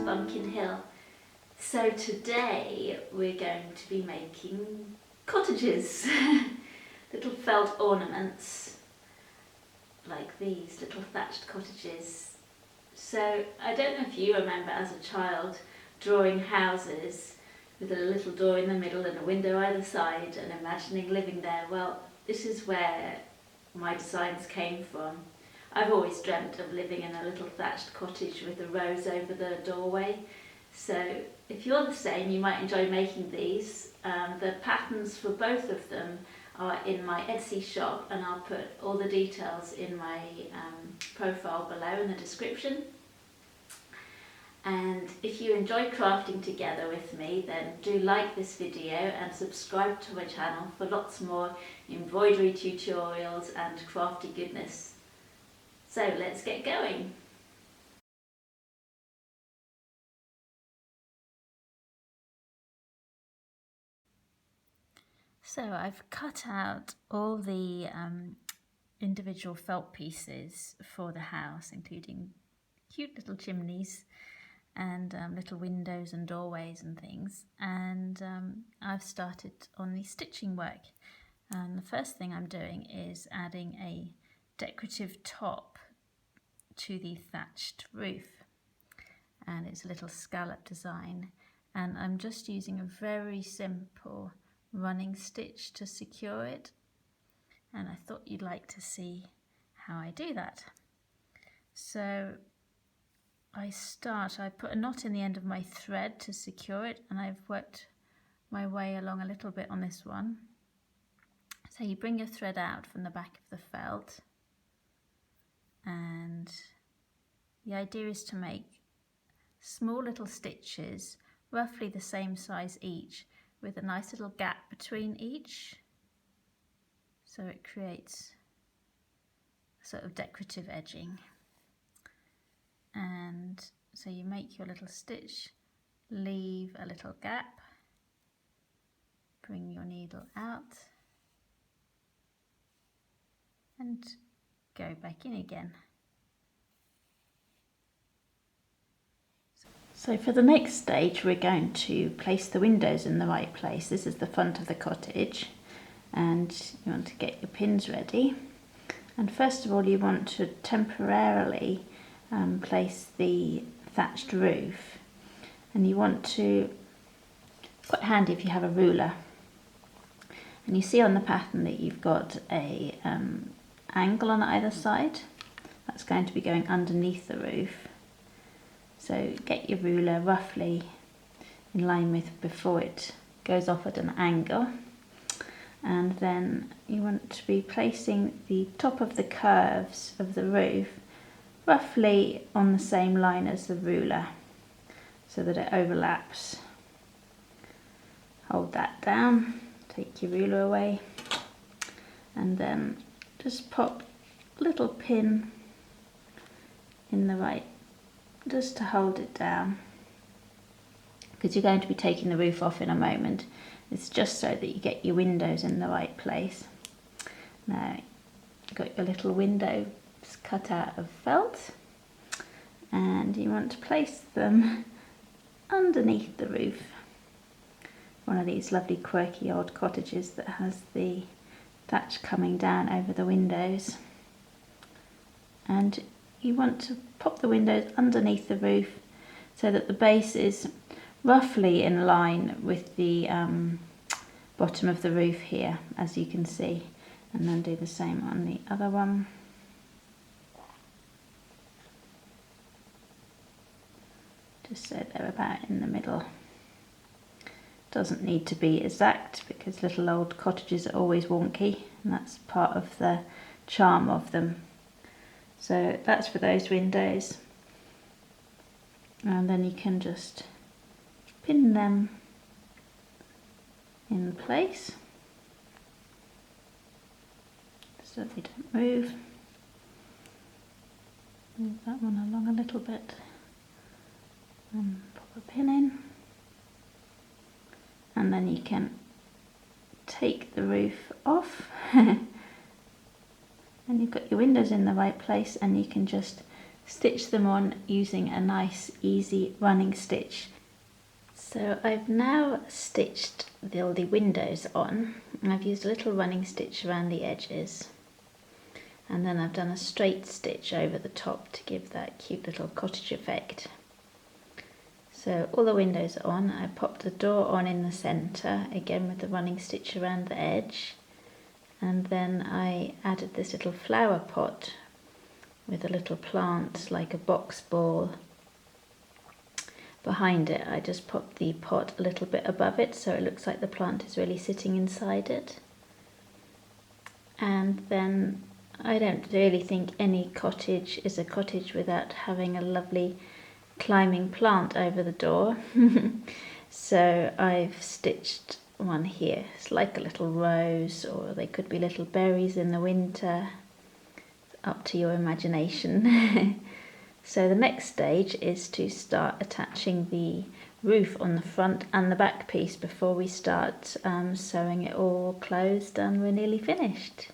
Bumpkin Hill. So today we're going to be making cottages, little felt ornaments like these, little thatched cottages. So I don't know if you remember as a child drawing houses with a little door in the middle and a window either side and imagining living there. Well, this is where my designs came from. I've always dreamt of living in a little thatched cottage with a rose over the doorway. So if you're the same, you might enjoy making these. The patterns for both of them are in my Etsy shop, and I'll put all the details in my profile below in the description. And if you enjoy crafting together with me, then do like this video and subscribe to my channel for lots more embroidery tutorials and crafty goodness. So let's get going. So I've cut out all the individual felt pieces for the house, including cute little chimneys and little windows and doorways and things, and I've started on the stitching work. And the first thing I'm doing is adding a decorative top to the thatched roof, and it's a little scallop design, and I'm just using a very simple running stitch to secure it, and I thought you'd like to see how I do that. So I put a knot in the end of my thread to secure it, and I've worked my way along a little bit on this one. So you bring your thread out from the back of the felt, and the idea is to make small little stitches, roughly the same size each, with a nice little gap between each, so it creates a sort of decorative edging. And so you make your little stitch, leave a little gap, bring your needle out and go back in again. So for the next stage we're going to place the windows in the right place. This is the front of the cottage, and you want to get your pins ready. And first of all you want to temporarily place the thatched roof, and you want to, quite handy if you have a ruler, and you see on the pattern that you've got a angle on either side. That's going to be going underneath the roof. So get your ruler roughly in line with before it goes off at an angle, and then you want to be placing the top of the curves of the roof roughly on the same line as the ruler so that it overlaps. Hold that down, take your ruler away, and then just pop a little pin in the right, just to hold it down, because you're going to be taking the roof off in a moment. It's just so that you get your windows in the right place. Now you've got your little window cut out of felt, and you want to place them underneath the roof. One of these lovely quirky old cottages that has the thatch coming down over the windows, and you want to pop the windows underneath the roof so that the base is roughly in line with the bottom of the roof here, as you can see, and then do the same on the other one. Just so they're about in the middle. Doesn't need to be exact, because little old cottages are always wonky, and that's part of the charm of them. So that's for those windows, and then you can just pin them in place so they don't move. Move that one along a little bit and pop a pin in, and then you can take the roof off and you've got your windows in the right place, and you can just stitch them on using a nice easy running stitch. So I've now stitched all the windows on, and I've used a little running stitch around the edges, and then I've done a straight stitch over the top to give that cute little cottage effect. So all the windows are on. I popped the door on in the centre, again with the running stitch around the edge, and then I added this little flower pot with a little plant like a box ball behind it. I just popped the pot a little bit above it so it looks like the plant is really sitting inside it. And then I don't really think any cottage is a cottage without having a lovely climbing plant over the door. So I've stitched one here. It's like a little rose, or they could be little berries in the winter. It's up to your imagination. So the next stage is to start attaching the roof on the front and the back piece before we start sewing it all closed, and we're nearly finished.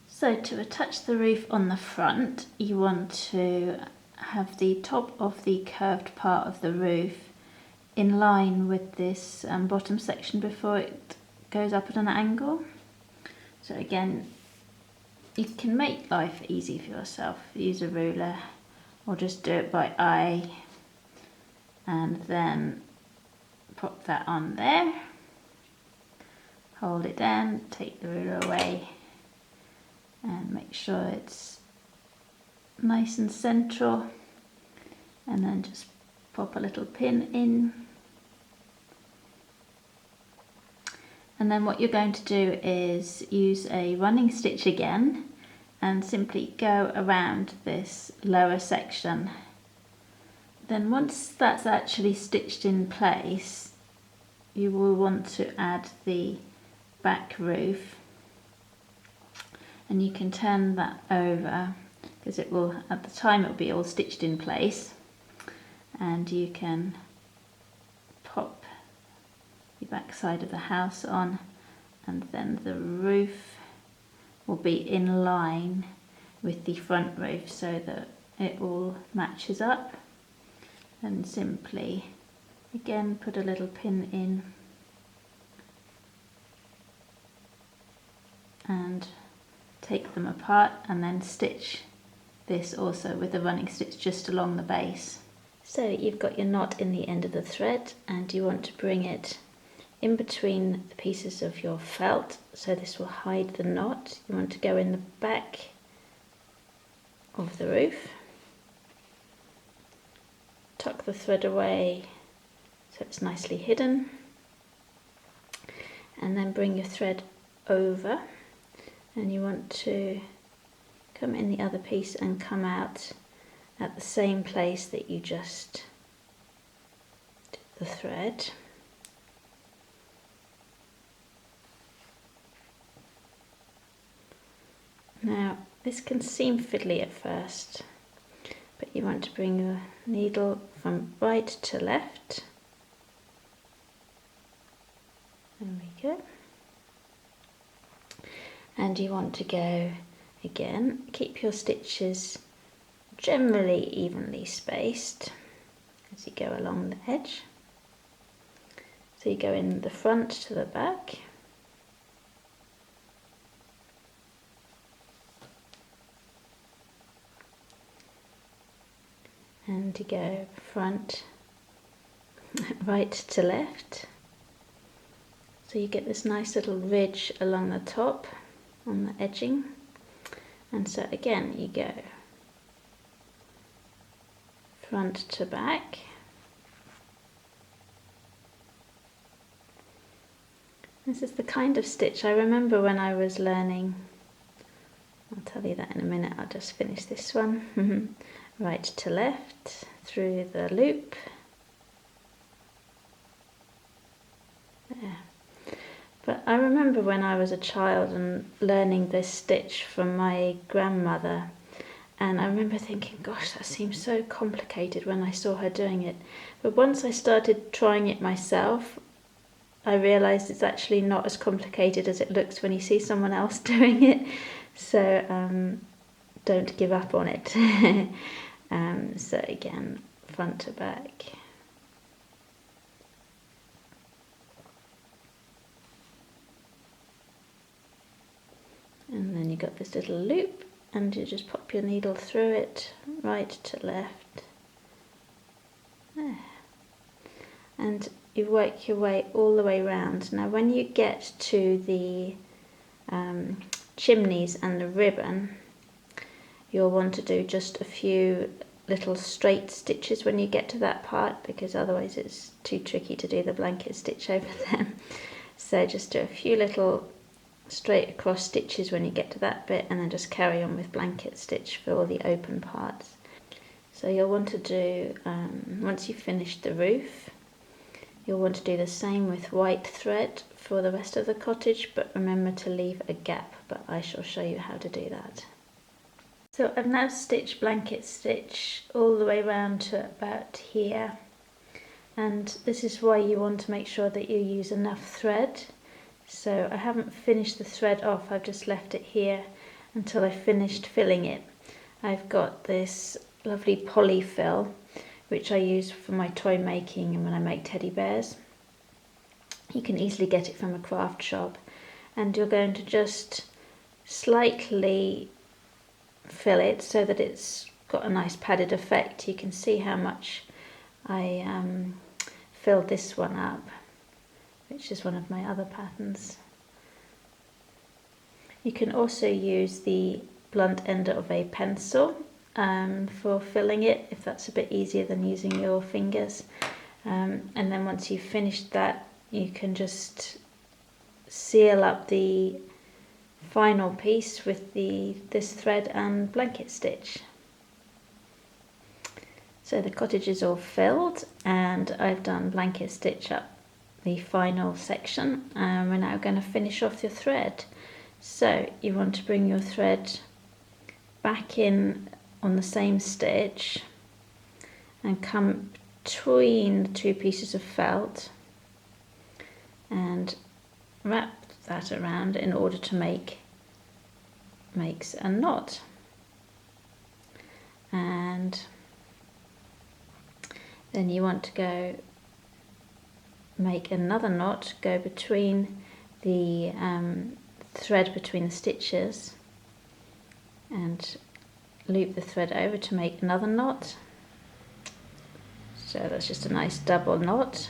So to attach the roof on the front, you want to have the top of the curved part of the roof in line with this bottom section before it goes up at an angle. So again, you can make life easy for yourself. Use a ruler or just do it by eye, and then pop that on there, hold it down, take the ruler away, and make sure it's nice and central, and then just pop a little pin in. And then what you're going to do is use a running stitch again and simply go around this lower section. Then once that's actually stitched in place, you will want to add the back roof, and you can turn that over because it will, at the time, it will be all stitched in place, and you can pop the back side of the house on, and then the roof will be in line with the front roof so that it all matches up. And simply again put a little pin in and take them apart, and then stitch this also with a running stitch just along the base. So you've got your knot in the end of the thread, and you want to bring it in between the pieces of your felt, so this will hide the knot. You want to go in the back of the roof, tuck the thread away so it's nicely hidden, and then bring your thread over, and you want to come in the other piece and come out at the same place that you just did the thread. Now this can seem fiddly at first, but you want to bring your needle from right to left. There we go. And you want to go again, keep your stitches generally evenly spaced as you go along the edge. So you go in the front to the back. And you go front, right to left. So you get this nice little ridge along the top on the edging. And so again you go front to back. This is the kind of stitch I remember when I was learning. I'll tell you that in a minute. I'll just finish this one. Right to left through the loop. There. But I remember when I was a child and learning this stitch from my grandmother, and I remember thinking, gosh, that seems so complicated when I saw her doing it. But once I started trying it myself, I realised it's actually not as complicated as it looks when you see someone else doing it. So don't give up on it. So again, front to back. And then you got this little loop, and you just pop your needle through it, right to left. There. And you work your way all the way around. Now when you get to the chimneys and the ribbon, you'll want to do just a few little straight stitches when you get to that part, because otherwise it's too tricky to do the blanket stitch over them. So just do a few little straight across stitches when you get to that bit, and then just carry on with blanket stitch for all the open parts. So you'll want to do, once you've finished the roof, you'll want to do the same with white thread for the rest of the cottage, but remember to leave a gap, but I shall show you how to do that. So I've now stitched blanket stitch all the way around to about here, and this is why you want to make sure that you use enough thread. So I haven't finished the thread off, I've just left it here until I've finished filling it. I've got this lovely polyfill which I use for my toy making and when I make teddy bears. You can easily get it from a craft shop, and you're going to just slightly fill it so that it's got a nice padded effect. You can see how much I filled this one up, which is one of my other patterns. You can also use the blunt end of a pencil for filling it, if that's a bit easier than using your fingers. And then once you've finished that, you can just seal up the final piece with this thread and blanket stitch. So the cottage is all filled, and I've done blanket stitch up the final section, and we're now going to finish off your thread. So you want to bring your thread back in on the same stitch and come between the two pieces of felt and wrap that around in order to makes a knot. And then you want to go make another knot, go between the thread between the stitches and loop the thread over to make another knot. So that's just a nice double knot.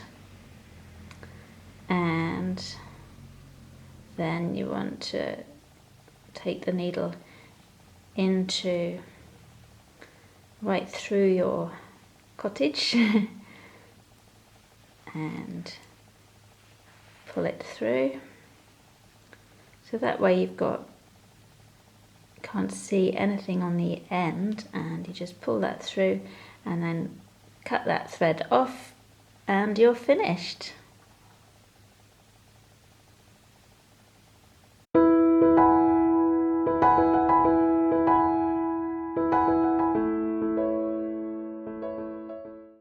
And then you want to take the needle into right through your cottage and pull it through. So that way you've got, can't see anything on the end, and you just pull that through and then cut that thread off and you're finished.